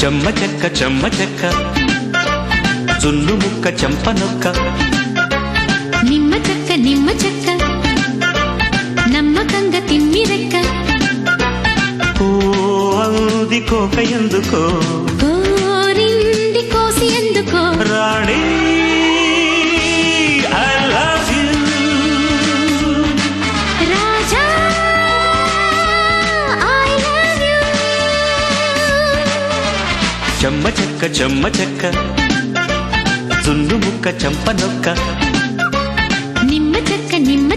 చెమ్మ చెక్క జున్ను ముక్క చెంపనొక్క నిమ్మ చెక్క నమ్మకంగా తిమ్మిరెక్క ఓ అంది కోక ఎందుకో కోరింది కోసి ఎందుకో రాణి ఐ లవ్ యూ రాజా ఐ లవ్ యూ చెమ్మ చెక్క జున్ను ముక్క చెంపనొక్క నిమ్మ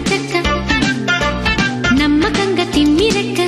చెక్క నమ్మకంగా తిమ్మిరెక్క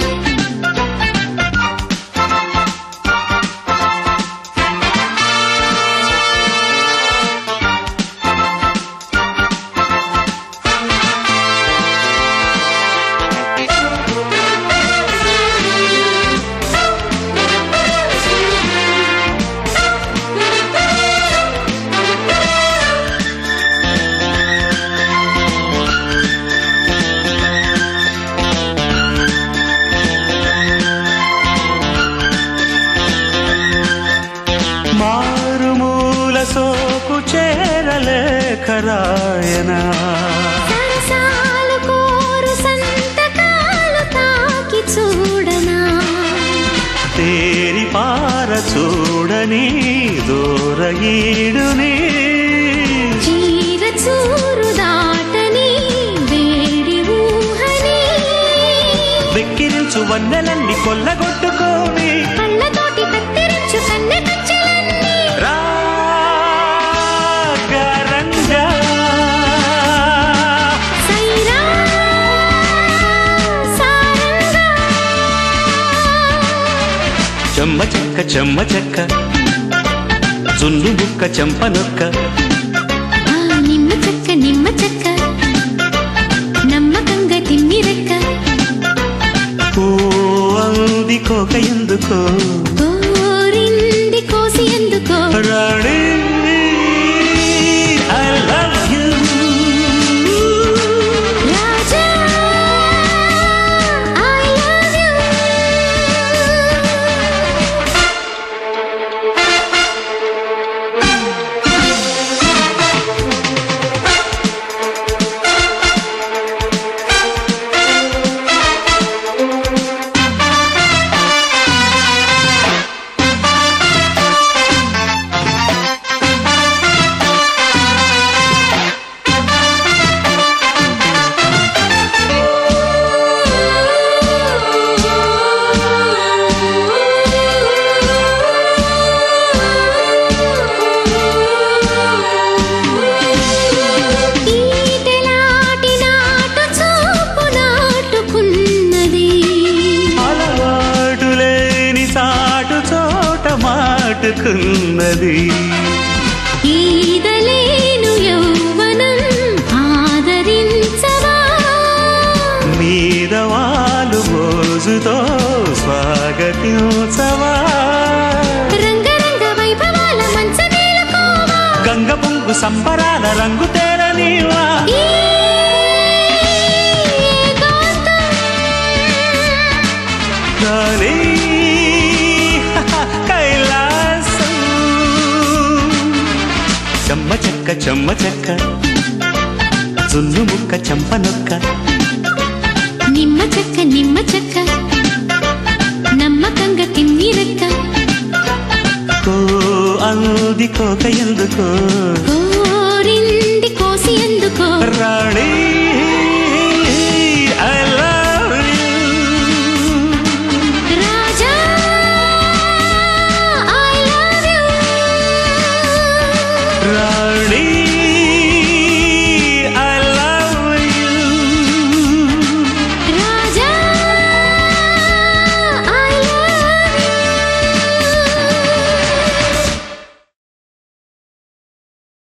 మారుమూల సోకు చేరలేఖరాయనా సరసాలు కోరు సంతకాలు తాకి చూడనా తేరి పార చూడని దూరగీడుని చీర చూరు దాటని వేడి ఊహని వెక్కిరించు వన్నెలన్నీ కొల్లగొట్టుకోని కళ్ళతోటి కత్తిరించు కన్నె కచ్చలన్నీ రాగరంగా సైరా సారంగా చెమ్మ చెక్క జున్ను బుక్క చెంపనొక్క నిమ్మ చెక్క నమ్మకంగా తిమ్మిరెక్క ఓ అంది కోక ఎందుకో కోరింది కోసి ఎందుకో రాణి ఐ లవ్ యూ రాజా ఐ లవ్ యూ ఈటెలాటి నాటు చూపు నాటుకున్నది అలవాటు లేని సాటు చోట మాటుకున్నది ఈదలేను యౌవనం ఆదరించవా మీద వాళ్ళు మోజుతో స్వాగతించవా రంగరంగ వైభవాల మంచమేలుకోవా గంగ పొంగు సంబరాల రంగు తేరనీవా ఈ ఏకాంతం గాలి కైలాసం చెమ్మ చెక్క జున్ను ముక్క చెంపనొక్క నిమ్మ చెక్క నమ్మకంగా తిమ్మిరెక్క ఓ అంది కోక ఎందుకో కోరింది కోసి ఎందుకో రాణి